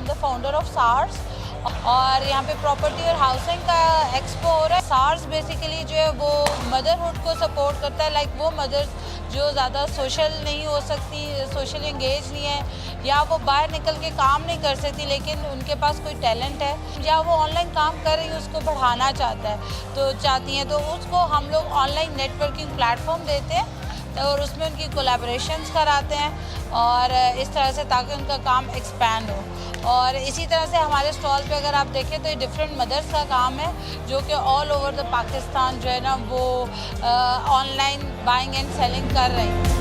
The founder of SARS और यहाँ पे प्रॉपर्टी और हाउसिंग का एक्सपो हो रहा है। सार्स बेसिकली जो है वो मदरहुड को सपोर्ट करता है, लाइक वो मदर्स जो ज़्यादा सोशल नहीं हो सकती, सोशल एंगेज नहीं है, या वो बाहर निकल के काम नहीं कर सकती लेकिन उनके पास कोई टैलेंट है, या वो ऑनलाइन काम कर रही है उसको बढ़ाना चाहती हैं, तो उसको हम लोग ऑनलाइन नेटवर्किंग प्लेटफॉर्म देते हैं और उसमें उनकी कोलैबोरेशंस कराते हैं और इस तरह से ताकि उनका काम एक्सपैंड हो। और इसी तरह से हमारे स्टॉल पे अगर आप देखें तो ये डिफरेंट मदर्स का काम है जो कि ऑल ओवर द पाकिस्तान जो है ना वो ऑनलाइन बाइंग एंड सेलिंग कर रहे हैं।